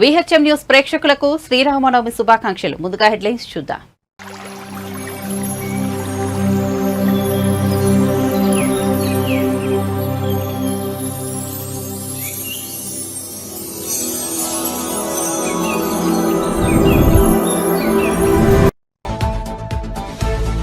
విహెచ్ఎం news ప్రేక్షకులకు శ్రీరామనవమి శుభాకాంక్షలు. ముందుగా హెడ్లైన్స్ చూద్దాం.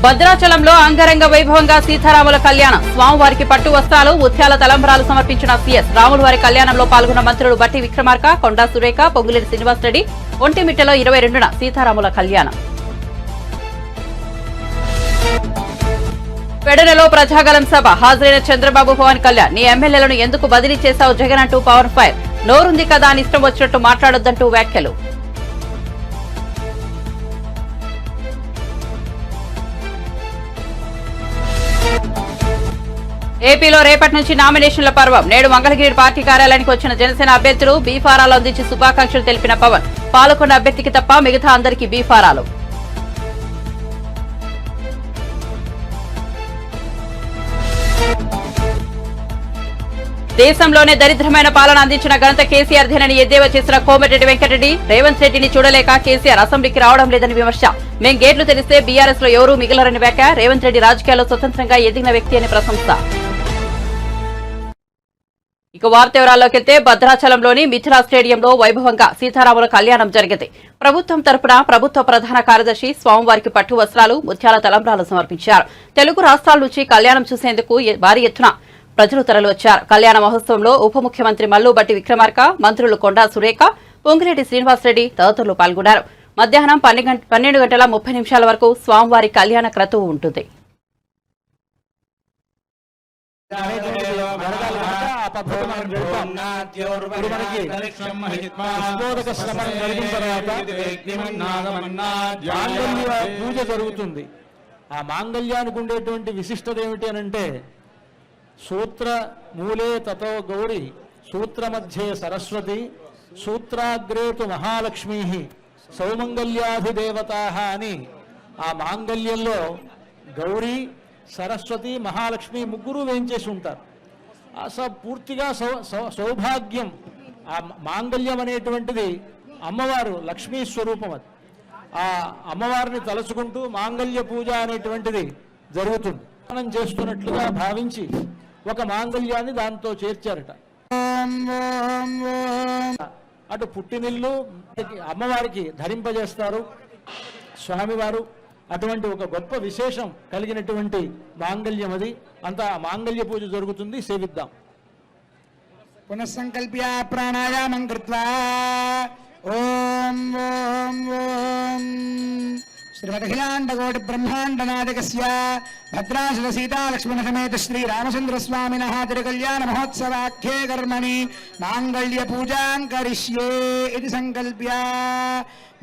భద్రాచలంలో అంగరంగ వైభవంగా సీతారాముల కళ్యాణం. స్వామివారికి పట్టు వస్త్రాలు, ముత్యాల తలంబరాలు సమర్పించిన సీఎస్. రాములవారి కళ్యాణంలో పాల్గొన్న మంత్రులు బట్టి విక్రమార్క, కొండా సురేఖ, పొంగులేటి శ్రీనివాసరెడ్డి. ఒంటిమిట్టలో 22న సీతారాముల కళ్యాణం. పెడనలో ప్రజాగలం సభ. హాజరైన చంద్రబాబు, పవన్ కళ్యాణ్. నీ ఎమ్మెల్యేలను ఎందుకు బదిలీ చేశావు జగన్ అంటూ పవన్ ఫైర్. నోరుంది కదా అని ఇష్టం వచ్చినట్టు మాట్లాడొద్దంటూ వ్యాఖ్యలు. ఏపీలో రేపటి నుంచి నామినేషన్ల పర్వం. నేడు మంగళగిరి పార్టీ కార్యాలయానికి వచ్చిన జనసేన అభ్యర్థులు బీఫారాలు అందించి శుభాకాంక్షలు తెలిపిన పవన్. పాల్గొన్న అభ్యర్థికి తప్ప మిగతా అందరికీ బీఫారాలు. దేశంలోనే దరిద్రమైన పాలన అందించిన ఘనత కేసీఆర్ ధీనని ఎద్దేవా చేసిన కోమటిరెడ్డి వెంకటరెడ్డి. రేవంత్ రెడ్డిని చూడలేక కేసీఆర్ అసెంబ్లీకి రావడం లేదని విమర్శ. మేం గేట్లు తెరిస్తే బీఆర్ఎస్ లో ఎవరూ మిగలరని వ్యాఖ్య. రేవంత్ రెడ్డి రాజకీయాల్లో స్వతంత్రంగా ఎదిగిన వ్యక్తి అని ప్రశంస. ఇక వార్త వివరాల్లోకి వెళ్తే భద్రాచలంలోని మిథిలా స్టేడియంలో వైభవంగా సీతారాముల కళ్యాణం జరిగింది. ప్రభుత్వం తరపున ప్రభుత్వ ప్రధాన కార్యదర్శి స్వామివారికి పట్టు వస్త్రాలు, ముత్యాల తలంబ్రాలు సమర్పించారు. తెలుగు రాష్ట్రాల నుంచి కళ్యాణం చూసేందుకు భారీ ఎత్తున ప్రజలు తరలివచ్చారు. కళ్యాణ మహోత్సవంలో ఉప ముఖ్యమంత్రి మల్లు బట్టి విక్రమార్క, మంత్రులు కొండా సురేఖ, పొంగిరెడ్డి శ్రీనివాసరెడ్డి తదితరులు పాల్గొన్నారు. మధ్యాహ్నం 12 గంటల 30 నిమిషాల వరకు స్వామివారి కళ్యాణ క్రతువు ఉంటుంది. పూజ జరుగుతుంది. ఆ మాంగళ్యానికి ఉండేటువంటి విశిష్టత ఏమిటి అనంటే, సూత్ర మూలే తతో గౌరీ, సూత్ర మధ్యే సరస్వతి, సూత్రాగ్రేతు మహాలక్ష్మీ, సౌమంగళ్యాధిదేవతా అని ఆ మాంగళ్యంలో గౌరీ, సరస్వతి, మహాలక్ష్మి ముగ్గురు వేయించేసి ఉంటారు. పూర్తిగా సౌభాగ్యం. ఆ మాంగళ్యం అనేటువంటిది అమ్మవారు లక్ష్మీ స్వరూపం. అది ఆ అమ్మవారిని తలుచుకుంటూ మాంగళ్య పూజ అనేటువంటిది జరుగుతుంది. మనం చేస్తున్నట్లుగా భావించి ఒక మాంగళ్యాన్ని దాంతో చేర్చారట. అటు పుట్టినిల్లు అమ్మవారికి ధరింపజేస్తారు స్వామివారు. అటువంటి ఒక గొప్ప విశేషం కలిగినటువంటి మాంగళ్యం అది. అంతా మాంగళ్య పూజ జరుగుతుంది, సేవిద్దాం. పునఃసంకల్ప్య ప్రాణాయామం కృత్వా ఓం ఓం ఓం శ్రీమదఖిలాండకోటి బ్రహ్మాండనాయకస్య భద్రాచల సీతాలక్ష్మణ సమేత శ్రీరామచంద్రస్వామినః తిరుకళ్యాణ మహోత్సవాఖ్యే కర్మణి మాంగళ్య పూజాం కరిష్యే ఇది సంకల్ప్య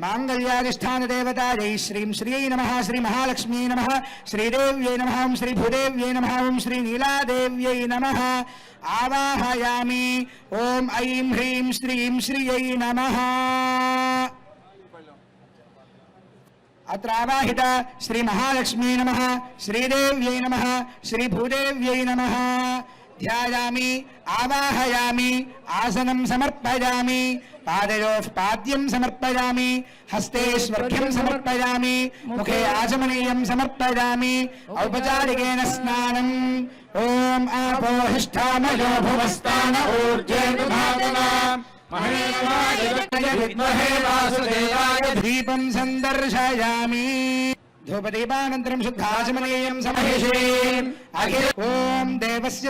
మాంగళ్యాధిష్టాన దేవతాయై శ్రీం శ్రీయై నమః, శ్రీ మహాలక్ష్మీ నమః, శ్రీదేవ్యై నమః, శ్రీ భూదేవ్యై నమః, శ్రీ నీలాదేవ్యై నమః ఆవాహయామి. ఓం ఐం హ్రీం శ్రీం శ్రీయై నమః. అత్ర ఆవాహిత శ్రీ మహాలక్ష్మీ నమః, శ్రీదేవ్యై నమః, శ్రీ భూదేవ్యై నమః. ధ్యాయామి, ఆవాహయామి, ఆసనం సమర్పయామి, పాదయోః పాద్యం సమర్పయామి, హస్తే స్వర్ఘ్యం సమర్పయామి, ముఖే ఆచమనీయం సమర్పయామి, ఔపచారికేన స్నానం. ఓం ఆపోహిష్ఠామయో భువస్థాన ఊర్జేతు భాగనా దీపం సందర్శయామి. ధూపదీపానంతరం శుద్ధాచమనీయం సమహిషే అఖిల. ఓం దేవస్య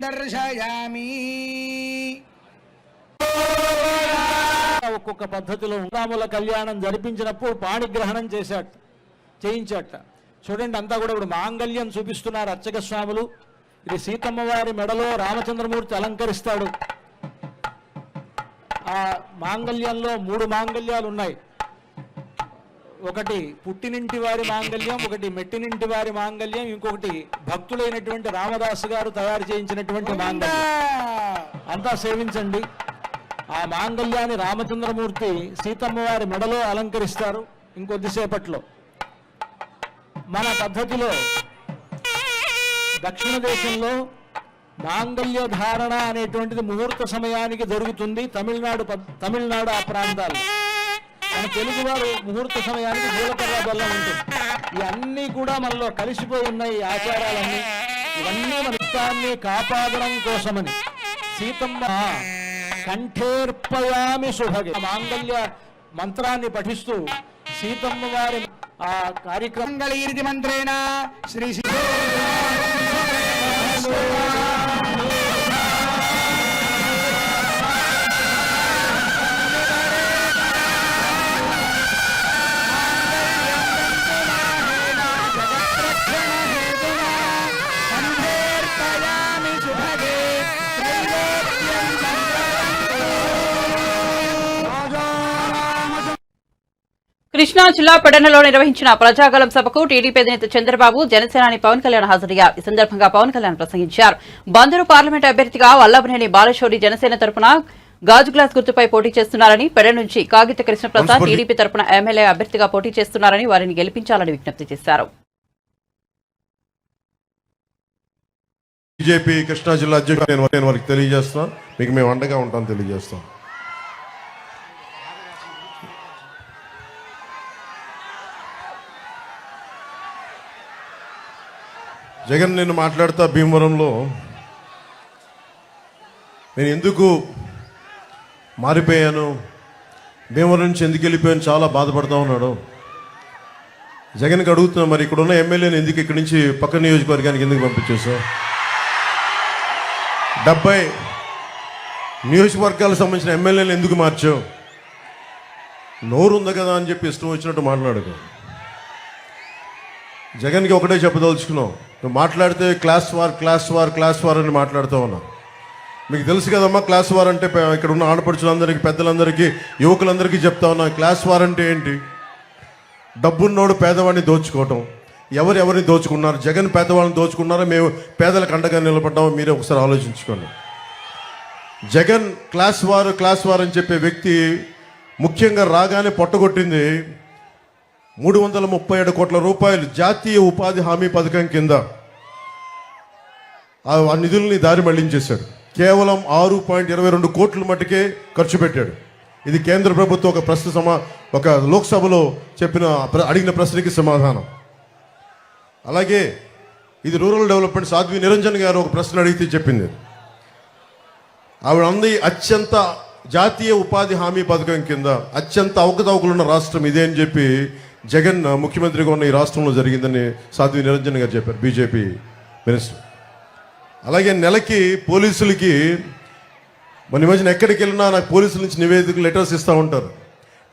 దర్శయామి. ఒక్కొక్క పద్ధతిలో రాముల కళ్యాణం జరిపించినప్పుడు పాణిగ్రహణం చేయించాట. చూడండి, అంతా కూడా ఇప్పుడు మాంగళ్యం చూపిస్తున్నారు అర్చక స్వాములు. ఇది సీతమ్మ వారి మెడలో రామచంద్రమూర్తి అలంకరిస్తాడు. ఆ మాంగళ్యంలో 3 మాంగళ్యాలు ఉన్నాయి. ఒకటి పుట్టినింటి వారి మాంగళ్యం, ఒకటి మెట్టినింటి వారి మాంగళ్యం, ఇంకొకటి భక్తులైనటువంటి రామదాసు గారు తయారు చేయించినటువంటి మాంగళ్యం. అంతా సేవించండి. ఆ మాంగళ్యాన్ని రామచంద్రమూర్తి సీతమ్మ వారి మెడలో అలంకరిస్తారు ఇంకొద్దిసేపట్లో. మన పద్ధతిలో దక్షిణ దేశంలో మాంగళ్య ధారణ అనేటువంటిది ముహూర్త సమయానికి జరుగుతుంది. తమిళనాడు ఆ ప్రాంతాలు. మన తెలుగు వారు ముహూర్త సమయానికి జీలకర్ర బెల్లం ఉంటుంది. ఇవన్నీ కూడా మనలో కలిసిపోయి ఉన్నాయి. ఈ ఆచారాలన్నీ ఇవన్నీ మన ఇష్టాన్ని కాపాడడం కోసమని సీతమ్మ కంఠేర్పయామి శుభగే మాంగళ్య మంత్రాన్ని పఠిస్తూ సీతమ్మ వారి ఆ కార్యక్రమం మంగళీరితి మంత్రేణ శ్రీ కృష్ణా జిల్లా పెడనలో నిర్వహించిన ప్రజాగలం సభకు టీడీపీ అధినేత చంద్రబాబు జనసేనాని పవన్ కళ్యాణ్ హాజరయ్యారు. ఈ సందర్భంగా పవన్ కళ్యాణ్ ప్రసంగించారు. బందరు పార్లమెంట్ అభ్యర్థిగా వల్లభనేని బాలశౌరి జనసేన తరపున గాజు గ్లాస్ గుర్తుపై పోటీ చేస్తున్నారని, పెడ నుంచి కాగిత కృష్ణప్రసాద్ టీడీపీ తరపున ఎమ్మెల్యే అభ్యర్థిగా పోటీ చేస్తున్నారని వారిని గెలిపించాలని విజ్ఞప్తి చేశారు. బీజేపీ కృష్ణా జిల్లా అధ్యక్షుడు నేను వారికి తెలియజేస్తున్నాను. మీకు మేము అండగా ఉంటాం తెలియజేస్తాం. జగన్ నేను మాట్లాడుతా భీమవరంలో నేను ఎందుకు మారిపోయాను, భీమవరం నుంచి ఎందుకు వెళ్ళిపోయాను చాలా బాధపడతా ఉన్నాడు. జగన్కి అడుగుతున్నా, మరి ఇక్కడ ఉన్న ఎమ్మెల్యేని ఎందుకు ఇక్కడి నుంచి పక్క నియోజకవర్గానికి ఎందుకు పంపించేసావు? 70 నియోజకవర్గాలకు సంబంధించిన ఎమ్మెల్యేలు ఎందుకు మార్చావు? నోరు ఉంది కదా అని చెప్పి ఇష్టం వచ్చినట్టు మాట్లాడకు. జగన్కి ఒకటే చెప్పదలుచుకున్నావు, నువ్వు మాట్లాడితే క్లాస్ వార్ అని మాట్లాడుతూ ఉన్నావు. మీకు తెలుసు కదమ్మా క్లాస్ వార్ అంటే. ఇక్కడ ఉన్న ఆడపడుచులందరికీ, పెద్దలందరికీ, యువకులందరికీ చెప్తా ఉన్నా, క్లాస్ వార్ అంటే ఏంటి? డబ్బున్నోడు పేదవాడిని దోచుకోవటం. ఎవరిని దోచుకున్నారు? జగన్ పేదవాళ్ళని దోచుకున్నారా, మేము పేదలకు అండగా నిలబడ్డామో మీరే ఒకసారి ఆలోచించుకోండి. జగన్ క్లాస్ వార్ అని చెప్పే వ్యక్తి ముఖ్యంగా రాగానే పొట్టగొట్టింది 337 కోట్ల రూపాయలు జాతీయ ఉపాధి హామీ పథకం కింద ఆ నిధుల్ని దారి మళ్లించేశాడు. కేవలం 6.22 కోట్ల మటుకే ఖర్చు పెట్టాడు. ఇది కేంద్ర ప్రభుత్వం ఒక లోక్సభలో అడిగిన ప్రశ్నకి సమాధానం. అలాగే ఇది రూరల్ డెవలప్మెంట్ సాధ్వి నిరంజన్ గారు ఒక ప్రశ్న అడిగితే చెప్పింది. ఆవిడ అంది, అత్యంత జాతీయ ఉపాధి హామీ పథకం కింద అత్యంత అవకతవకలున్న రాష్ట్రం ఇదే అని చెప్పి జగన్ ముఖ్యమంత్రిగా ఉన్న ఈ రాష్ట్రంలో జరిగిందని సాధ్వి నిరంజన్ గారు చెప్పారు, బీజేపీ మినిస్టర్. అలాగే నెలకి పోలీసులకి మన మధ్యన ఎక్కడికి వెళ్ళినా నాకు పోలీసుల నుంచి నివేదికలు లెటర్స్ ఇస్తూ ఉంటారు.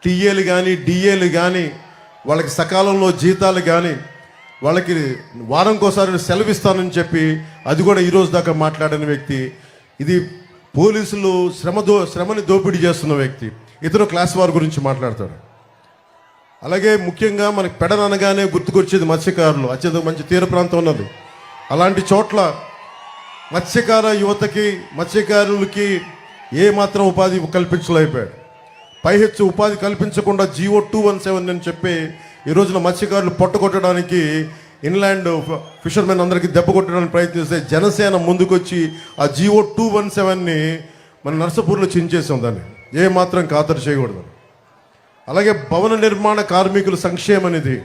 టీఏలు కానీ డిఏలు కానీ వాళ్ళకి సకాలంలో జీతాలు కానీ వాళ్ళకి వారంకోసారి సెలవు ఇస్తానని చెప్పి అది కూడా ఈరోజు దాకా మాట్లాడిన వ్యక్తి. ఇది పోలీసులు శ్రమని దోపిడీ చేస్తున్న వ్యక్తి. ఇతను క్లాస్ వార్ గురించి మాట్లాడతాడు. అలాగే ముఖ్యంగా మనకి పెడననగానే గుర్తుకొచ్చేది మత్స్యకారులు. అత్యంత మంచి తీర ప్రాంతం ఉన్నది. అలాంటి చోట్ల మత్స్యకార యువతకి, మత్స్యకారులకి ఏ మాత్రం ఉపాధి కల్పించలేకపోయాడు. పైహెచ్చు ఉపాధి కల్పించకుండా GO 217 అని చెప్పి ఈ రోజున మత్స్యకారులు పొట్టగొట్టడానికి, ఇన్లాండ్ ఫిషర్మెన్ అందరికీ దెబ్బ కొట్టడానికి ప్రయత్నిస్తే జనసేన ముందుకొచ్చి ఆ GO 217ని మన నర్సపూర్లో చించేసాం. దాన్ని ఏ మాత్రం ఖాతరు చేయకూడదు. అలాగే భవన నిర్మాణ కార్మికుల సంక్షేమ నిధి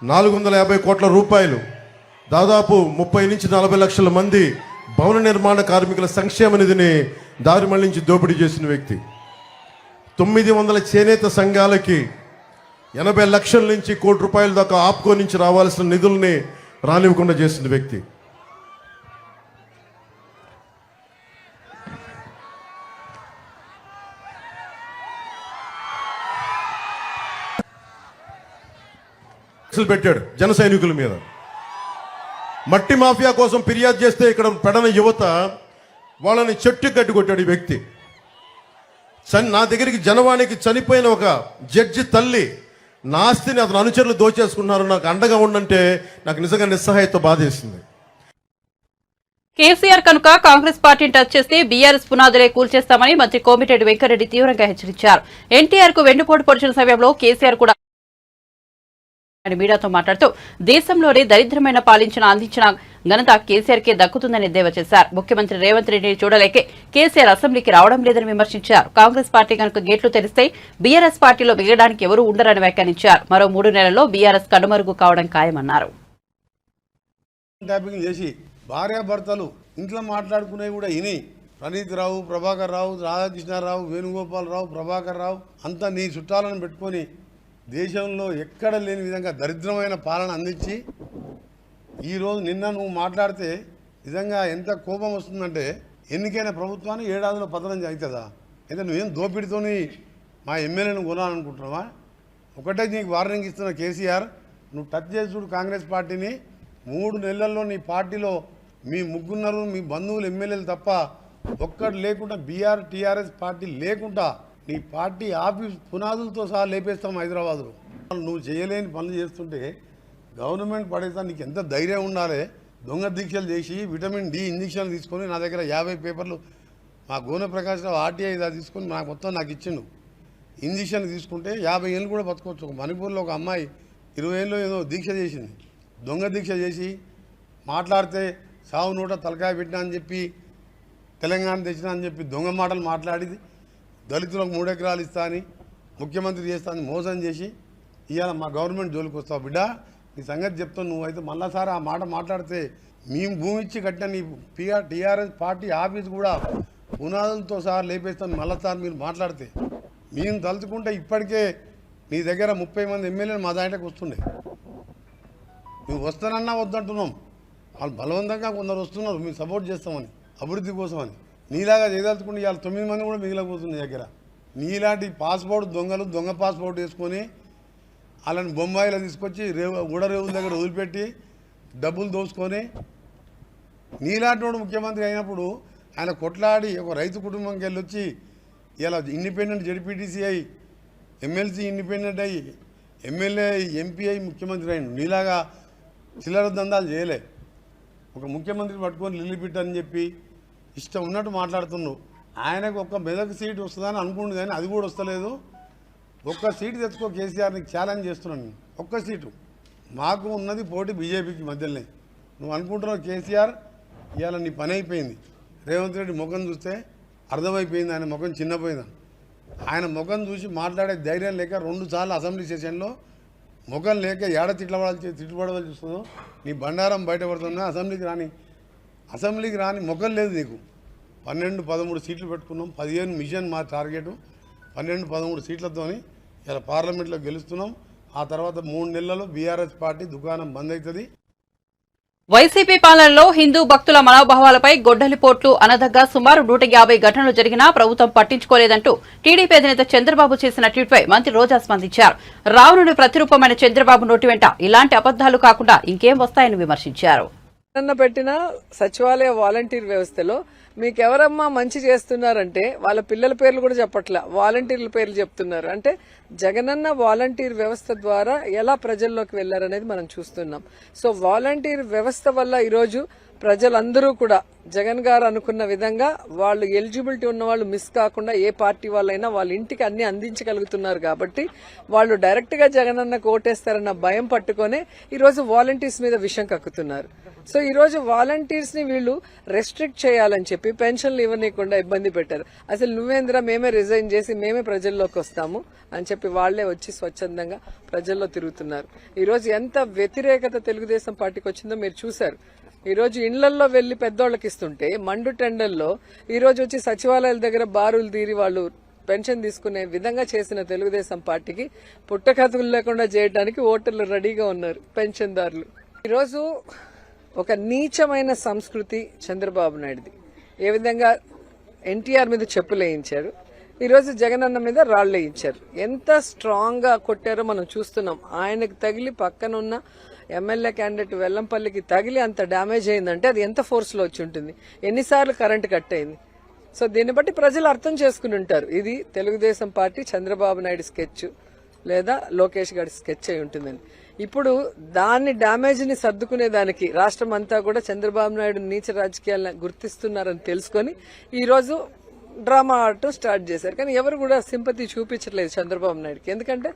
450 కోట్ల రూపాయలు, దాదాపు 30 నుంచి 40 లక్షల మంది భవన నిర్మాణ కార్మికుల సంక్షేమ నిధిని దారి మళ్లించి దోపిడీ చేసిన వ్యక్తి. 900 చేనేత సంఘాలకి 80 లక్షల నుంచి ₹1 కోటి దాకా ఆప్కో నుంచి రావాల్సిన నిధుల్ని రానివ్వకుండా చేసిన వ్యక్తి. పెట్టాడు జన సైనికుల మీద. మట్టి మాఫియా కోసం ఫిర్యాదు చేస్తే ఇక్కడ పెడన యువత వాళ్ళని చెట్టు కట్టి కొట్టాడు ఈ వ్యక్తి. నా దగ్గరికి జనవాణికి చనిపోయిన ఒక జడ్జి తల్లి నా ఆస్తిని అతను అనుచరులు దోచేసుకున్నారు, నాకు అండగా ఉండంటే నాకు నిజంగా నిస్సహాయత బాధేసింది. కేసీఆర్ కనుక కాంగ్రెస్ పార్టీని టచ్ చేస్తే బీఆర్ఎస్ పునాదులే కూల్చేస్తామని మంత్రి కోమిటిరెడ్డి వెంకటరెడ్డి తీవ్రంగా హెచ్చరించారు. ఎన్టీఆర్ కు వెన్నుపోటు పొడిచిన సమయంలో కేసీఆర్ కూడా అని మీడియాతో మాట్లాడుతూ దేశంలోనే దరిద్రమైన పాలించిన అందించిన ఘనత కేసీఆర్కే దక్కుతుందని ఎద్దేవా చేశారు. ముఖ్యమంత్రి రేవంత్ రెడ్డిని చూడలేకే కేసీఆర్ అసెంబ్లీకి రావడం లేదని విమర్శించారు. కాంగ్రెస్ పార్టీ కనుక గేట్లు తెరిస్తే బీఆర్ఎస్ పార్టీలో మిగలడానికి ఎవరూ ఉండరని వ్యాఖ్యానించారు. మరో 3 నెలల్లో బీఆర్ఎస్ కనుమరుగు కావడం ఖాయమన్నారు. భార్యాభర్తలు ఇంట్లో మాట్లాడుకునేవి కూడా ఇని ప్రణీత్ రావు, ప్రభాకర్ రావు, రాధాకృష్ణారావు, వేణుగోపాలరావు, ప్రభాకర్ రావు అంతా నీ చుట్టాలను పెట్టుకొని దేశంలో ఎక్కడ లేని విధంగా దరిద్రమైన పాలన అందించి ఈరోజు నిన్న నువ్వు మాట్లాడితే నిజంగా ఎంత కోపం వస్తుందంటే ఎన్నికైన ప్రభుత్వాన్ని ఏడాదిలో పతనం అవుతుందా? అయితే నువ్వేం దోపిడితోని మా ఎమ్మెల్యేను కొనాలనుకుంటున్నావా? ఒకటే నీకు వార్నింగ్ ఇస్తున్న కేసీఆర్, నువ్వు టచ్ చేసి చూడు కాంగ్రెస్ పార్టీని. 3 నెలల్లో నీ పార్టీలో మీ ముగ్గురున్నారు, మీ బంధువులు ఎమ్మెల్యేలు తప్ప ఒక్కటి లేకుండా టీఆర్ఎస్ పార్టీ లేకుండా నీ పార్టీ ఆఫీస్ పునాదులతో సహా లేపేస్తాం హైదరాబాద్లో. నువ్వు చేయలేని పనులు చేస్తుంటే గవర్నమెంట్ పడేస్తా నీకు ఎంత ధైర్యం ఉండాలి? దొంగ దీక్షలు చేసి విటమిన్ డి ఇంజక్షన్లు తీసుకొని నా దగ్గర 50 పేపర్లు మా గోనె ప్రకాశ్రావు RTI తీసుకొని నాకు ఇచ్చిండు. ఇంజక్షన్ తీసుకుంటే 50 ఏళ్ళు కూడా బతకొచ్చు. మణిపూర్లో ఒక అమ్మాయి 20 ఏళ్ళు ఏదో దీక్ష చేసింది. దొంగ దీక్ష చేసి మాట్లాడితే సావు నోట తలకాయ పెట్టినా అని చెప్పి, తెలంగాణ తెచ్చినా అని చెప్పి దొంగ మాటలు మాట్లాడింది. దళితులకు 3 ఎకరాలు ఇస్తా అని, ముఖ్యమంత్రి చేస్తా అని మోసం చేసి ఇవాళ మా గవర్నమెంట్ జోలికి వస్తావు. బిడ్డ నీ సంగతి చెప్తాను. నువ్వైతే మళ్ళాసారి ఆ మాట మాట్లాడితే మేము భూమి ఇచ్చి కట్టిన నీ టీఆర్ఎస్ పార్టీ ఆఫీస్ కూడా పునాదులతో సహా లేపేస్తాను. మళ్ళాసారి మీరు మాట్లాడితే మేము తలుచుకుంటే ఇప్పటికే నీ దగ్గర 30 మంది ఎమ్మెల్యేలు మా దాంట్లోకి వస్తుండే. నువ్వు వస్తానన్నా వద్దంటున్నాం. వాళ్ళు బలవంతంగా కొందరు వస్తున్నారు మేము సపోర్ట్ చేస్తామని, అభివృద్ధి కోసమని. నీలాగా చేయదలుచుకుంటే ఇవాళ 9 మంది కూడా మిగిలిపోతుంది దగ్గర. నీలాంటి పాస్పోర్ట్ దొంగలు దొంగ పాస్పోర్ట్ వేసుకొని వాళ్ళని బొంబాయిలో తీసుకొచ్చి రేవుల దగ్గర వదిలిపెట్టి డబ్బులు దోసుకొని నీలాంటి వాడు ముఖ్యమంత్రి అయినప్పుడు ఆయన కొట్లాడి ఒక రైతు కుటుంబంకి వెళ్ళి వచ్చి ఇలా ఇండిపెండెంట్ జడ్పీటీసీ అయ్యి, ఎమ్మెల్సీ ఇండిపెండెంట్ అయ్యి, ఎమ్మెల్యే MP అయ్యి ముఖ్యమంత్రి అయ్యిండు. నీలాగా చిల్లర దందాలు చేయలే. ఒక ముఖ్యమంత్రి పట్టుకొని లిల్లిపిట్ అని చెప్పి ఇష్టం ఉన్నట్టు మాట్లాడుతున్నావు. ఆయనకు ఒక్క మెదక్ సీటు వస్తుందని అనుకుంటు కానీ అది కూడా వస్తలేదు. ఒక్క సీటు తెచ్చుకో కేసీఆర్, నీకు ఛాలెంజ్ చేస్తున్నాను. ఒక్క సీటు మాకు ఉన్నది పోటీ బీజేపీకి మధ్యలోనే. నువ్వు అనుకుంటున్నావు కేసీఆర్ ఇవాళ నీ పని అయిపోయింది. రేవంత్ రెడ్డి ముఖం చూస్తే అర్థమైపోయింది ఆయన ముఖం చిన్నపోయిందని. ఆయన ముఖం చూసి మాట్లాడే ధైర్యం లేక 2 సార్లు అసెంబ్లీ సెషన్లో ముఖం లేక ఏడ తిట్టుబడవలసి చూస్తుందో. నీ బండారం బయటపడుతున్నా అసెంబ్లీకి రాని ముఖం లేదు నీకు. 12-13 సీట్లు పెట్టుకున్నాం. 15 మిషన్ మా టార్గెట్. 12-13 సీట్లతోని ఇలా పార్లమెంట్లో గెలుస్తున్నాం. ఆ తర్వాత 3 నెలల్లో బీఆర్ఎస్ పార్టీ దుకాణం బంద్ అవుతుంది. వైసీపీ పాలనలో హిందూ భక్తుల మనోభావాలపై గొడ్డలిపోట్లు అనదగ్గా సుమారు 150 ఘటనలు జరిగినా ప్రభుత్వం పట్టించుకోలేదంటూ టీడీపీ అధినేత చంద్రబాబు చేసిన ట్వీట్పై మంత్రి రోజా స్పందించారు. రావణుడి ప్రతిరూపమైన చంద్రబాబు నోటి వెంట ఇలాంటి అబద్దాలు కాకుండా ఇంకేం వస్తాయని విమర్శించారు. పెట్టిన సచివాలయ వాలంటీర్ వ్యవస్థలో మీకెవరమ్మా మంచి చేస్తున్నారంటే వాళ్ళ పిల్లల పేర్లు కూడా చెప్పట్లా, వాలంటీర్ల పేర్లు చెప్తున్నారు. అంటే జగనన్న వాలంటీర్ వ్యవస్థ ద్వారా ఎలా ప్రజల్లోకి వెళ్లారనేది మనం చూస్తున్నాం. సో వాలంటీర్ వ్యవస్థ వల్ల ఈరోజు ప్రజలందరూ కూడా జగన్ గారు అనుకున్న విధంగా వాళ్ళు ఎలిజిబిలిటీ ఉన్న వాళ్ళు మిస్ కాకుండా ఏ పార్టీ వాళ్ళైనా వాళ్ళ ఇంటికి అన్ని అందించగలుగుతున్నారు. కాబట్టి వాళ్ళు డైరెక్ట్ గా జగనన్న ఓటేస్తారన్న భయం పట్టుకునే ఈరోజు వాలంటీర్స్ మీద విషం కక్కుతున్నారు. సో ఈ రోజు వాలంటీర్స్ ని వీళ్ళు రెస్ట్రిక్ట్ చేయాలని చెప్పి పెన్షన్లు ఇవ్వనీయకుండా ఇబ్బంది పెట్టారు. అసలు నువ్వేంద్ర మేమే రిజైన్ చేసి మేమే ప్రజల్లోకి వస్తాము అని చెప్పి వాళ్లే వచ్చి స్వచ్ఛందంగా ప్రజల్లో తిరుగుతున్నారు. ఈ రోజు ఎంత వ్యతిరేకత తెలుగుదేశం పార్టీకి వచ్చిందో మీరు చూశారు. ఈ రోజు ఇళ్లల్లో వెళ్లి పెద్దోళ్ళకి ఇస్తుంటే మండు టెండర్లో ఈ రోజు వచ్చి సచివాలయాల దగ్గర బారులు తీరి వాళ్ళు పెన్షన్ తీసుకునే విధంగా చేసిన తెలుగుదేశం పార్టీకి పుట్టకథలు లేకుండా చేయడానికి ఓటర్లు రెడీగా ఉన్నారు పెన్షన్దారులు. ఈరోజు ఒక నీచమైన సంస్కృతి చంద్రబాబు నాయుడుది. ఏ విధంగా ఎన్టీఆర్ మీద చెప్పులేయించారు, ఈరోజు జగనన్న మీద రాళ్లేయించారు. ఎంత స్ట్రాంగ్ గా కొట్టారో మనం చూస్తున్నాం. ఆయనకు తగిలి పక్కనున్న ఎమ్మెల్యే క్యాండిడేట్ వెల్లంపల్లికి తగిలి అంత డ్యామేజ్ అయిందంటే అది ఎంత ఫోర్స్ లో వచ్చి ఉంటుంది, ఎన్నిసార్లు కరెంటు కట్ అయింది. సో దీన్ని బట్టి ప్రజలు అర్థం చేసుకుని ఉంటారు ఇది తెలుగుదేశం పార్టీ చంద్రబాబు నాయుడు స్కెచ్ లేదా లోకేష్ గారి స్కెచ్ అయి ఉంటుందని. ఇప్పుడు దాన్ని డ్యామేజ్ ని సర్దుకునే దానికి రాష్ట్రం అంతా కూడా చంద్రబాబు నాయుడు నీచ రాజకీయాలను గుర్తిస్తున్నారని తెలుసుకొని ఈ రోజు డ్రామా ఆడటం స్టార్ట్ చేశారు. కానీ ఎవరు కూడా సింపతి చూపించట్లేదు చంద్రబాబు నాయుడుకి. ఎందుకంటే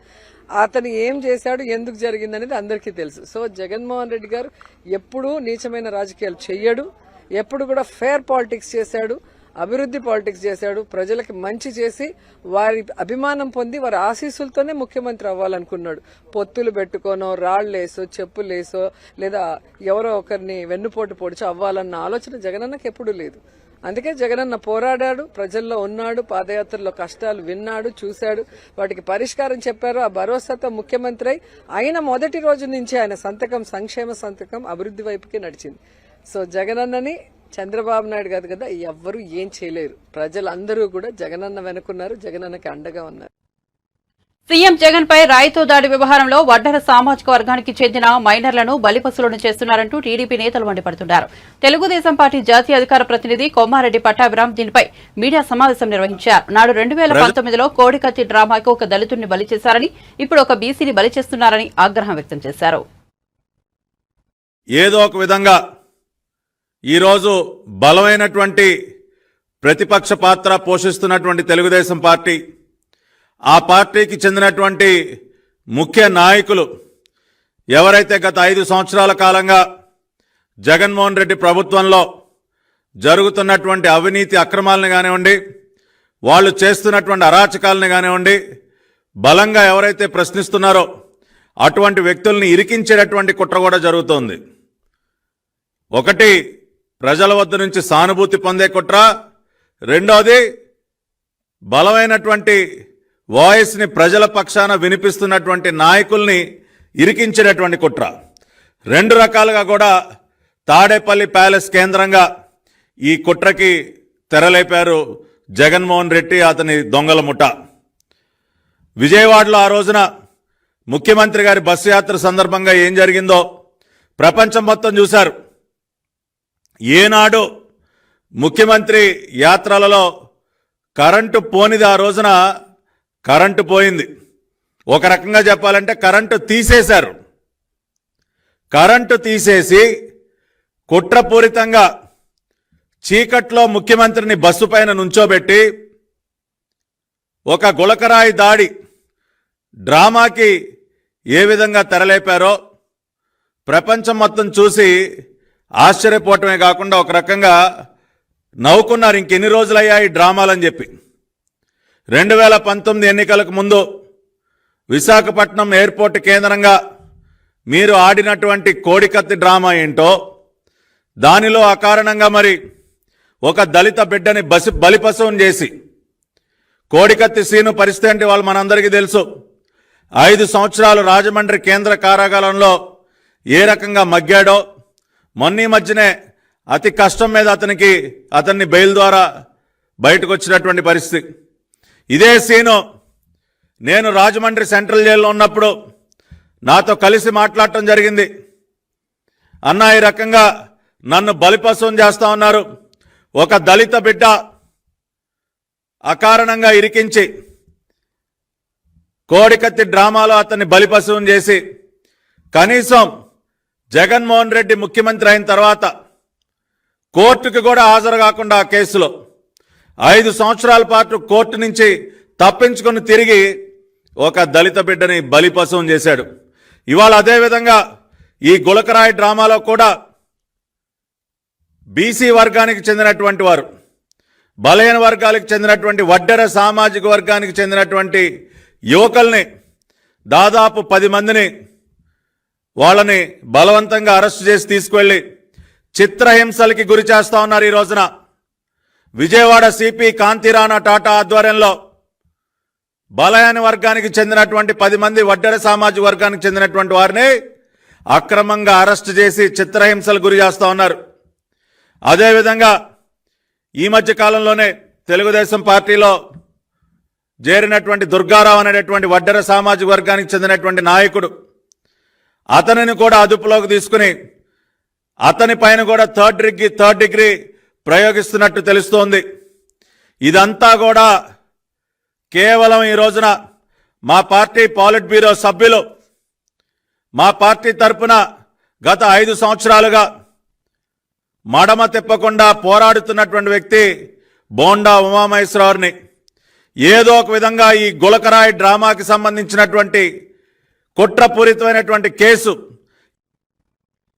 అతను ఏం చేశాడు, ఎందుకు జరిగింది అనేది అందరికీ తెలుసు. సో జగన్మోహన్ రెడ్డి గారు ఎప్పుడూ నీచమైన రాజకీయాలు చెయ్యడు, ఎప్పుడు కూడా ఫేర్ పాలిటిక్స్ చేశాడు, అభివృద్ధి పాలిటిక్స్ చేశాడు. ప్రజలకి మంచి చేసి వారి అభిమానం పొంది వారి ఆశీస్సులతోనే ముఖ్యమంత్రి అవ్వాలనుకున్నాడు. పొత్తులు పెట్టుకోనో, రాళ్లేసో, చెప్పులేసో, లేదా ఎవరో ఒకరిని వెన్నుపోటు పొడిచో అవ్వాలన్న ఆలోచన జగనన్నకి ఎప్పుడూ లేదు. అందుకే జగనన్న పోరాడాడు, ప్రజల్లో ఉన్నాడు, పాదయాత్రలో కష్టాలు విన్నాడు, చూశాడు, వాటికి పరిష్కారం చెప్పారు. ఆ భరోసాతో ముఖ్యమంత్రి అయిన మొదటి రోజు నుంచి ఆయన సంతకం సంక్షేమ సంతకం అభివృద్ధి వైపుకి నడిచింది. సో జగనన్నని చంద్రబాబు నాయుడు కాదు కదా ఎవ్వరూ ఏం చేయలేరు. ప్రజలందరూ కూడా జగనన్న వెనుకున్నారు, జగనన్నకి అండగా ఉన్నారు. సీఎం జగన్ పై రాయితో దాడి వ్యవహారంలో వడ్డెర సామాజిక వర్గానికి చెందిన మైనర్లను బలిపశులను చేస్తున్నారంటూ టీడీపీ నేతలు మండిపడుతున్నారు. తెలుగుదేశం పార్టీ జాతీయ అధికార ప్రతినిధి కొమ్మారెడ్డి పట్టాభిరామ్ దీనిపై మీడియా సమావేశం నిర్వహించారు. నాడు 2019లో కోడికత్తి డ్రామాకు ఒక దళితుడిని బలి చేశారని, ఇప్పుడు ఒక బీసీని బలి చేస్తున్నారని ఆగ్రహం వ్యక్తం చేశారు. ఏదో ఒక విధంగా ఈరోజు బలమైనటువంటి ప్రతిపక్ష పాత్ర పోషిస్తున్నటువంటి తెలుగుదేశం పార్టీ, ఆ పార్టీకి చెందినటువంటి ముఖ్య నాయకులు ఎవరైతే గత 5 సంవత్సరాల కాలంగా జగన్మోహన్ రెడ్డి ప్రభుత్వంలో జరుగుతున్నటువంటి అవినీతి అక్రమాలను కానివ్వండి, వాళ్ళు చేస్తున్నటువంటి అరాచకాలను కానివ్వండి, బలంగా ఎవరైతే ప్రశ్నిస్తున్నారో అటువంటి వ్యక్తుల్ని ఇరికించేటటువంటి కుట్ర కూడా జరుగుతోంది. ఒకటి ప్రజల వద్ద నుంచి సానుభూతి పొందే కుట్ర, రెండోది బలమైనటువంటి వాయిస్ని ప్రజల పక్షాన వినిపిస్తున్నటువంటి నాయకుల్ని ఇరికించేటటువంటి కుట్ర. 2 రకాలుగా కూడా తాడేపల్లి ప్యాలెస్ కేంద్రంగా ఈ కుట్రకి తెరలేపారు జగన్మోహన్ రెడ్డి, అతని దొంగల ముఠ. విజయవాడలో ఆ రోజున ముఖ్యమంత్రి గారి బస్సు యాత్ర సందర్భంగా ఏం జరిగిందో ప్రపంచం మొత్తం చూశారు. ఏనాడు ముఖ్యమంత్రి యాత్రలలో కరెంటు పోనిది ఆ రోజున కరెంటు పోయింది. ఒక రకంగా చెప్పాలంటే కరెంటు తీసేశారు. కరెంటు తీసేసి కుట్రపూరితంగా చీకట్లో ముఖ్యమంత్రిని బస్సు పైన నుంచోబెట్టి ఒక గులకరాయి దాడి డ్రామాకి ఏ విధంగా తెరలేపారో ప్రపంచం మొత్తం చూసి ఆశ్చర్యపోవటమే కాకుండా ఒక రకంగా నవ్వుకున్నారు. ఇంకెన్ని రోజులయ్యాయి డ్రామాలని చెప్పి. 2019 ఎన్నికలకు ముందు విశాఖపట్నం ఎయిర్పోర్ట్ కేంద్రంగా మీరు ఆడినటువంటి కోడికత్తి డ్రామా ఏంటో, దానిలో అకారణంగా మరి ఒక దళిత బిడ్డని బలిపశువుని చేసి కోడికత్తి సీను పరిస్థితి అంటే వాళ్ళు మనందరికీ తెలుసు. 5 సంవత్సరాలు రాజమండ్రి కేంద్ర కారాగారంలో ఏ రకంగా మగ్గాడో, మొన్న మధ్యనే అతి కష్టం మీద అతన్ని బెయిల్ ద్వారా బయటకు వచ్చినటువంటి పరిస్థితి. ఇదే సీను నేను రాజమండ్రి సెంట్రల్ జైల్లో ఉన్నప్పుడు నాతో కలిసి మాట్లాడటం జరిగింది. అన్నా, ఈ రకంగా నన్ను బలిపశువుని చేస్తా ఉన్నారు, ఒక దళిత బిడ్డ అకారణంగా ఇరికించి కోడికత్తి డ్రామాలో అతన్ని బలిపశువుని చేసి, కనీసం జగన్మోహన్ రెడ్డి ముఖ్యమంత్రి అయిన తర్వాత కోర్టుకు కూడా హాజరు కాకుండా ఆ కేసులో 5 సంవత్సరాల పాటు కోర్టు నుంచి తప్పించుకుని తిరిగి ఒక దళిత బిడ్డని బలిపశువుని చేశాడు. ఇవాళ అదేవిధంగా ఈ గులకరాయి డ్రామాలో కూడా బీసీ వర్గానికి చెందినటువంటి వారు, బలహీన వర్గాలకు చెందినటువంటి వడ్డెర సామాజిక వర్గానికి చెందినటువంటి యువకుల్ని దాదాపు 10 మందిని వాళ్ళని బలవంతంగా అరెస్టు చేసి తీసుకువెళ్లి చిత్రహింసలకి గురి చేస్తా ఉన్నారు. ఈ రోజున విజయవాడ సిపి కాంతిరాణా టాటా ఆధ్వర్యంలో బలహీన వర్గానికి చెందినటువంటి 10 మంది వడ్డెర సామాజిక వర్గానికి చెందినటువంటి వారిని అక్రమంగా అరెస్టు చేసి చిత్రహింసలు గురి చేస్తా ఉన్నారు. అదేవిధంగా ఈ మధ్య కాలంలోనే తెలుగుదేశం పార్టీలో చేరినటువంటి దుర్గారావు అనేటువంటి వడ్డెర సామాజిక వర్గానికి చెందినటువంటి నాయకుడు, అతనిని కూడా అదుపులోకి తీసుకుని అతని పైన కూడా థర్డ్ డిగ్రీ ప్రయోగిస్తున్నట్టు తెలుస్తోంది. ఇదంతా కూడా కేవలం ఈ రోజున మా పార్టీ పాలిట్ బ్యూరో సభ్యులు, మా పార్టీ తరపున గత 5 సంవత్సరాలుగా మడమ తిప్పకుండా పోరాడుతున్నటువంటి వ్యక్తి బోండా ఉమామహేశ్వరరావుని ఏదో ఒక విధంగా ఈ గులకరాయి డ్రామాకి సంబంధించినటువంటి కుట్రపూరితమైనటువంటి కేసు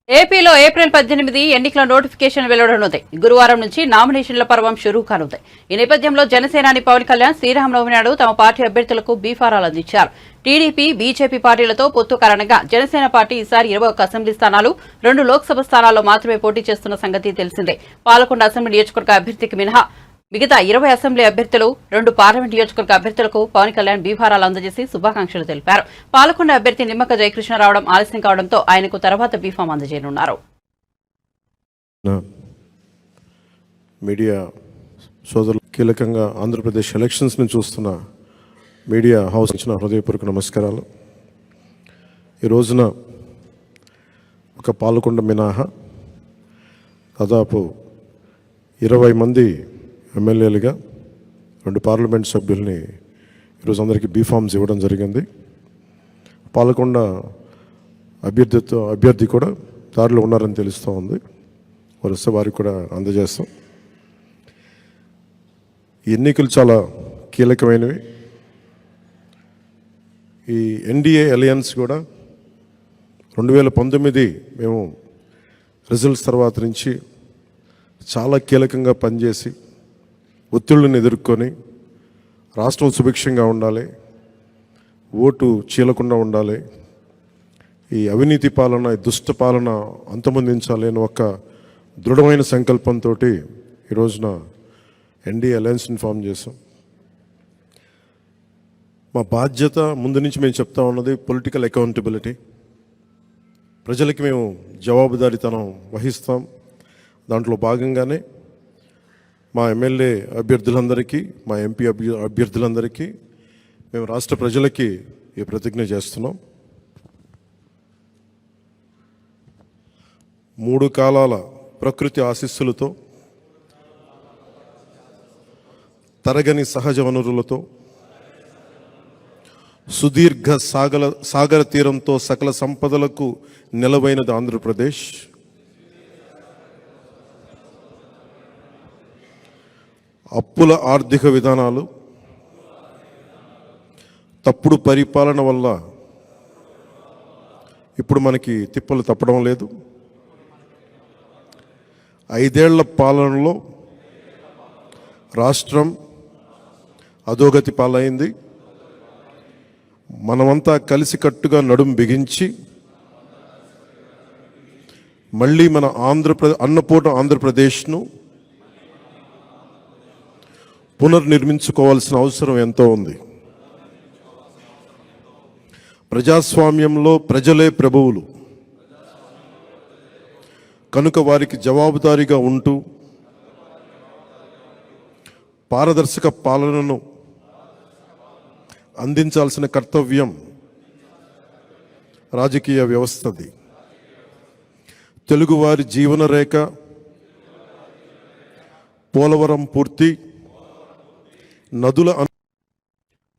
ఏపీలో ఏప్రిల్ 18 ఎన్నికల నోటిఫికేషన్ వెలువడనుంది. గురువారం నుంచి నామినేషన్ల పర్వం షురూ కానుంది. ఈ నేపథ్యంలో జనసేనాని పవన్ కళ్యాణ్ శ్రీరామనవమి నాడు తమ పార్టీ అభ్యర్థులకు బీఫారాలు అందించారు. టీడీపీ, బీజేపీ పార్టీలతో పొత్తు కారణంగా జనసేన పార్టీ ఈసారి 21 అసెంబ్లీ స్థానాలు, 2 లోక్సభ స్థానాల్లో మాత్రమే పోటీ చేస్తున్న సంగతి తెలిసిందే. పాలకొండ అసెంబ్లీ నియోజకవర్గ అభ్యర్థికి మినహా మిగతా 20 అసెంబ్లీ అభ్యర్థులు, 2 పార్లమెంట్ నియోజకవర్గ అభ్యర్థులకు పవన్ కళ్యాణ్ బీఫారాలు అందజేసి శుభాకాంక్షలు తెలిపారు. పాలకొండ అభ్యర్థి నిమ్మక జయకృష్ణ రావడం ఆలస్యం కావడంతో ఆయనకు తర్వాత బీఫామ్ అందజేయనున్నారు. మీడియా సోదరులు, కీలకంగా ఆంధ్రప్రదేశ్ ఎలక్షన్స్ని చూస్తున్న మీడియా హౌస్ ఇచ్చిన హృదయపూర్వక నమస్కారాలు. ఈ రోజున ఒక పాలకొండ మినహా దాదాపు 20 మంది ఎమ్మెల్యేలుగా, 2 పార్లమెంట్ సభ్యుల్ని ఈరోజు అందరికీ బీఫామ్స్ ఇవ్వడం జరిగింది. పాలకొండ అభ్యర్థి కూడా దారిలో ఉన్నారని తెలుస్తూ ఉంది. వరుస వారికి కూడా అందజేస్తాం. ఎన్నికలు చాలా కీలకమైనవి. ఈ ఎన్డీఏ అలయన్స్ కూడా 2019 మేము రిజల్ట్స్ తర్వాత నుంచి చాలా కీలకంగా పనిచేసి ఒత్తిళ్లను ఎదుర్కొని రాష్ట్రం సుభిక్షంగా ఉండాలి, ఓటు చీలకుండా ఉండాలి, ఈ అవినీతి పాలన, ఈ దుష్ట పాలన అంతమొందించాలి అని ఒక దృఢమైన సంకల్పంతో ఈ రోజున ఎన్డీఏ అలయన్స్ని ఫామ్ చేశాం. మా బాధ్యత ముందు నుంచి మేము చెప్తా ఉన్నది పొలిటికల్ అకౌంటబిలిటీ. ప్రజలకి మేము జవాబుదారీతనం వహిస్తాం. దాంట్లో భాగంగానే మా ఎమ్మెల్యే అభ్యర్థులందరికీ, మా ఎంపీ అభ్యర్థులందరికీ మేము రాష్ట్ర ప్రజలకి ఈ ప్రతిజ్ఞ చేస్తున్నాం. 3 కాలాల ప్రకృతి ఆశీస్సులతో, తరగని సహజ వనరులతో, సుదీర్ఘ సాగర తీరంతో సకల సంపదలకు నెలవైనది ఆంధ్రప్రదేశ్. అప్పుల ఆర్థిక విధానాలు, తప్పుడు పరిపాలన వల్ల ఇప్పుడు మనకి తిప్పలు తప్పడం లేదు. 5 ఏళ్ల పాలనలో రాష్ట్రం అధోగతి పాలైంది. మనమంతా కలిసికట్టుగా నడుం బిగించి మళ్ళీ మన అన్నపూర్ణ ఆంధ్రప్రదేశ్ను పునర్నిర్మించుకోవాల్సిన అవసరం ఎంతో ఉంది. ప్రజాస్వామ్యంలో ప్రజలే ప్రభువులు కనుక వారికి జవాబుదారీగా ఉంటూ పారదర్శక పాలనను అందించాల్సిన కర్తవ్యం రాజకీయ వ్యవస్థది. తెలుగువారి జీవన రేఖ పోలవరం పూర్తి, నదుల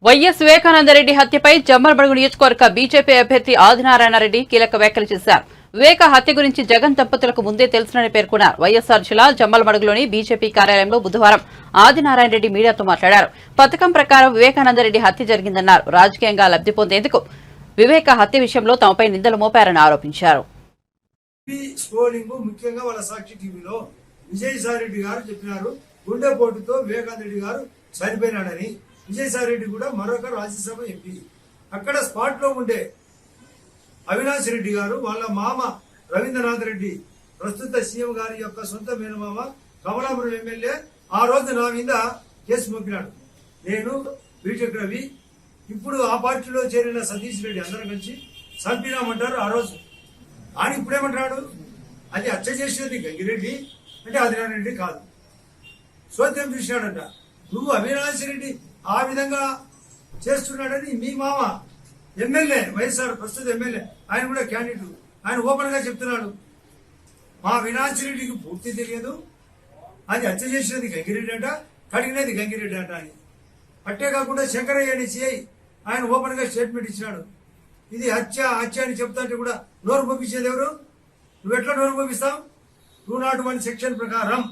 వైఎస్ వివేకానందరెడ్డి హత్యపై జమ్మలమడుగు నియోజకవర్గ బీజేపీ అభ్యర్థి ఆదినారాయణరెడ్డి కీలక వ్యాఖ్యలు చేశారు. వివేక హత్య గురించి జగన్ దంపతులకు ముందే తెలుసునని పేర్కొన్నారు. వైఎస్ఆర్ జిల్లా జమ్మలమడుగులోని బీజేపీ కార్యాలయంలో బుధవారం ఆదినారాయణరెడ్డి మీడియాతో మాట్లాడారు. పథకం ప్రకారం వివేకానందరెడ్డి హత్య జరిగిందన్నారు. రాజకీయంగా లబ్ధి పొందేందుకు వివేక హత్య విషయంలో తమపై నిందలు మోపారని ఆరోపించారు. ముఖ్యంగా వాళ్ళ సాక్షి టీవీలో విజయసాయి రెడ్డి గారు చెప్పినారు, గుండెపోటుతో వివేకానందరెడ్డి గారు చనిపోయినాడని. విజయసాయి రెడ్డి కూడా మరొక రాజ్యసభ ఎంపీ. అక్కడ స్పాట్ లో ఉండే అవినాష్ రెడ్డి గారు వాళ్ళ మామ రవీంద్రనాథ్ రెడ్డి, ప్రస్తుత సీఎం గారి యొక్క సొంత మేనమామ, కమలాపురం ఎమ్మెల్యే, ఆ రోజు నా మీద కేసు మోపినాడు. నేను బీటెక్ రవి, ఇప్పుడు ఆ పార్టీలో చేరిన సతీష్ రెడ్డి అందరం కలిసి చంపినామంటారు ఆ రోజు. ఆయన ఇప్పుడేమంటాడు, అది హత్య చేసేది గంగిరెడ్డి అంటే ఆదినారాయణ రెడ్డి కాదు, సోద్యం చూసినాడంట. నువ్వు అవినాష్ రెడ్డి ఆ విధంగా చేస్తున్నాడని మీ మామ ఎమ్మెల్యే, వైఎస్ఆర్ ప్రస్తుత ఎమ్మెల్యే, ఆయన కూడా క్యాండిడేట్, ఆయన ఓపెన్ గా చెప్తున్నాడు. మా అవినాష్ రెడ్డికి పూర్తి తెలియదు, అది హత్య చేసినది గంగిరెడ్డి అంట, కడిగినది గంగిరెడ్డి అంట అని. అట్టే కాకుండా శంకరయ్య అని సిఐ ఆయన ఓపెన్ గా స్టేట్మెంట్ ఇచ్చినాడు. ఇది హత్య అని చెప్తాంటే కూడా నోరు పంపించేది ఎవరు? నువ్వు ఎట్లా నోరు పంపిస్తావు? 201 సెక్షన్ ప్రకారం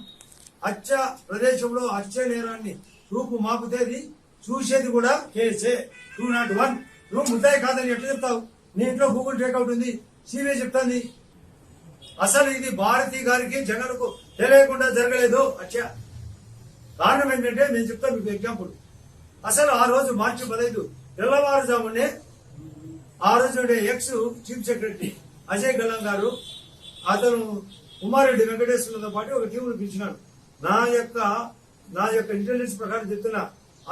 హత్య ప్రదేశంలో హత్య నేరాన్ని రూపు మాపుతేది చూసేది కూడా కేసే 201. నువ్వు ముద్దాయి కాదని ఎట్లా చెప్తావు? నీ ఇంట్లో గూగుల్ టేక్అవుట్ ఉంది, సిబిఐ చెప్తాంది. అసలు ఇది భారతి గారికి జగన్కు తెలియకుండా జరగలేదు హత్య. కారణం ఏంటంటే నేను చెప్తాను మీకు ఎగ్జాంపుల్. అసలు ఆ రోజు మార్చి 15 తెల్లవారుజామునే ఆ రోజు ఎక్స్ చీఫ్ సెక్రటరీ అజయ్ గల్లం గారు అతను ఉమారెడ్డి వెంకటేశ్వర్లతో పాటు ఒక టీమును పిలిచినాడు. నా యొక్క ఇంటెలిజెన్స్ ప్రకారం చెప్తున్నా,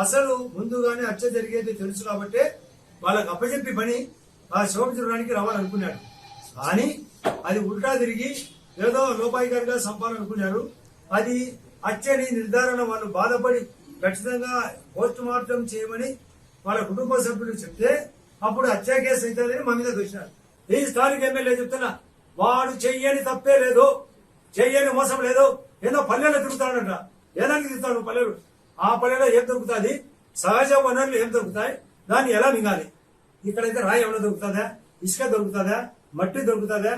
అసలు ముందుగానే హత్య జరిగేది తెలుసు కాబట్టి వాళ్ళకి అప్పచెప్పి పని ఆ శవం చూడడానికి రావాలనుకున్నాడు. కానీ అది ఉల్టా తిరిగి ఏదో లోపాయికారిగా సంపాలనుకున్నారు. అది హత్యని నిర్ధారణ వాళ్ళు బాధపడి ఖచ్చితంగా పోస్ట్ మార్టం చేయమని వాళ్ళ కుటుంబ సభ్యులు చెప్తే అప్పుడు హత్య కేసు అవుతుందని మా మీద దోషినారు. ఈ స్థానిక ఎమ్మెల్యే చెప్తున్నా, వాడు చెయ్యని తప్పే లేదు, చెయ్యని మోసం లేదు. ఏదో పల్లెల్లో తిరుగుతాడంట. ఏదానికి తిరుగుతాడు పల్లెలు? ఆ పల్లెలో ఏం దొరుకుతుంది? సహజ వనరులు ఏం దొరుకుతాయి? దాన్ని ఎలా మింగాలి? ఇక్కడైతే రాయి ఏమైనా దొరుకుతుందా? ఇసుక దొరుకుతుందా? మట్టి దొరుకుతుందా?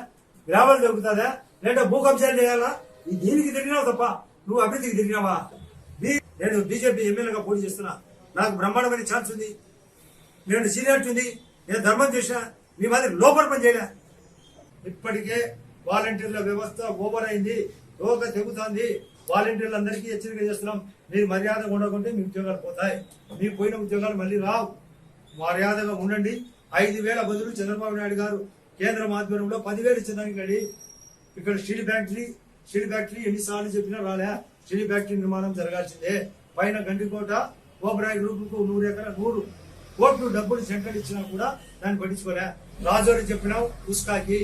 గ్రావెల్ దొరుకుతుందా? లేదా భూ కబ్జాలు చేయాలా? దీనికి తిరిగినావు తప్ప నువ్వు అభివృద్ధికి తిరిగినావా? నేను బీజేపీ ఎమ్మెల్యేగా పోటీ చేస్తున్నా, నాకు బ్రహ్మాండమైన ఛాన్స్ ఉంది, నేను సీనియారిటీ ఉంది, నేను ధర్మం చేసిన, మీ మాదిరి లోపల పని చేయలే. ఇప్పటికే వాలంటీర్ల వ్యవస్థ ఓవర్ అయింది, రోగ తెగుతుంది. వాలంటీర్లందరికీ హెచ్చరిక చేస్తున్నాం, మీరు మర్యాదగా ఉండకుంటే మీ ఉద్యోగాలు పోతాయి, మీకు పోయిన ఉద్యోగాలు మళ్ళీ రావు. మర్యాదగా ఉండండి. 5,000 బదులు చంద్రబాబు నాయుడు గారు కేంద్ర ఆధ్వర్యంలో 10,000 ఇచ్చడానికి ఇక్కడ స్టీల్ ఫ్యాక్టరీ ఎన్నిసార్లు చెప్పినా రాలే. స్టీల్ ఫ్యాక్టరీ నిర్మాణం జరగాల్సిందే. పైన గండికోట ఓబరాయ్ గ్రూప్ కు 100 కోట్లు డబ్బులు సెంట్రల్ ఇచ్చినా కూడా దాన్ని పట్టించుకోలే. రాజోరి చెప్పినావు ఉస్కాకి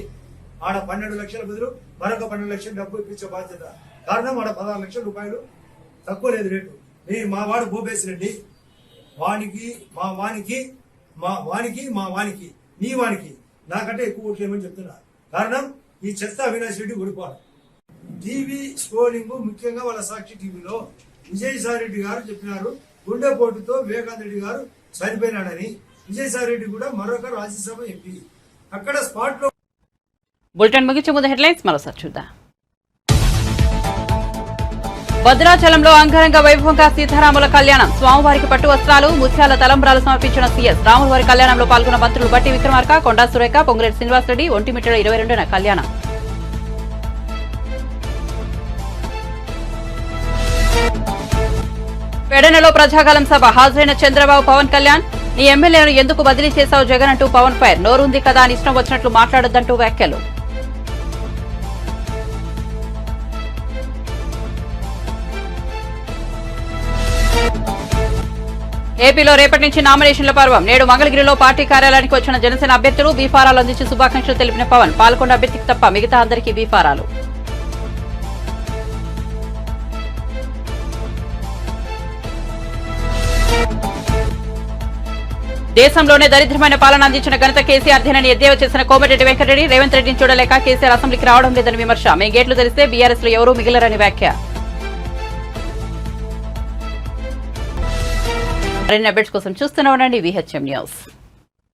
ఆడ 12 లక్షల బదులు మరొక 12 లక్షల డబ్బు ఇప్పించే బాధ్యత. కారణం ఆడ 16 లక్షల రూపాయలు తక్కువ లేదు రేటు. మా వాడు భూపేశ్ రెడ్డి మా వానికి నీ వానికి నాకంటే ఎక్కువ ఓట్లు ఏమని చెప్తున్నా. కారణం ఈ చెత్త అవినాష్ రెడ్డి ఓడిపోవాలి. టీవీ స్క్రోలింగ్ ముఖ్యంగా వాళ్ళ సాక్షి టీవీలో విజయసాయి రెడ్డి గారు చెప్పినారు గుండెపోటుతో వివేకానంద రెడ్డి గారు చనిపోయినాడని. విజయసాయి రెడ్డి కూడా మరొక రాజ్యసభ ఎంపీ. అక్కడ స్పాట్ లో. బులెటిన్ ముగించే ముందు హెడ్లైన్స్ మరోసారి చూద్దాం. భద్రాచలంలో అంగరంగ వైభవంగా సీతారాముల కళ్యాణం. స్వామివారికి పట్టు వస్త్రాలు, ముత్యాల తలంబ్రాలు సమర్పించిన సీఎస్. రాములవారి కళ్యాణంలో పాల్గొన్న మంత్రులు బట్టి విక్రమార్క, కొండా సురేఖ, పొంగులేటి శ్రీనివాసరెడ్డి. ఒంటిమిట్టడ 22న కళ్యాణం. పెడనలో ప్రజాగలం సభ. హాజరైన చంద్రబాబు, పవన్ కళ్యాణ్ నీ ఎమ్మెల్యేను ఎందుకు బదిలీ చేశావు జగన్ అంటూ పవన్ ఫైర్. నోరుంది కదా అని ఇష్టం వచ్చినట్లు మాట్లాడొద్దంటూ వ్యాఖ్యలు. ఏపీలో రేపటి నుంచి నామినేషన్ల పర్వం. నేడు మంగళగిరిలో పార్టీ కార్యాలయానికి వచ్చిన జనసేన అభ్యర్థులు బీఫారాలు అందించి శుభాకాంక్షలు తెలిపిన పవన్. పాల్గొన్న అభ్యర్థికి తప్ప మిగతా అందరికీ బీఫారాలు. దేశంలోనే దరిద్రమైన పాలన అందించిన ఘనత కేసీఆర్ దేనని ఎద్దేవా చేసిన కోమటిరెడ్డి వెంకటరెడ్డి. రేవంత్ రెడ్డిని చూడలేక కేసీఆర్ అసెంబ్లీకి రావడం లేదని విమర్శ. మేం గేట్లు తెరిస్తే బీఆర్ఎస్ లో ఎవరూ మిగిలరని వ్యాఖ్య. మరిన్ని అప్డేట్స్ కోసం చూస్తూనే ఉండండి VHM న్యూస్.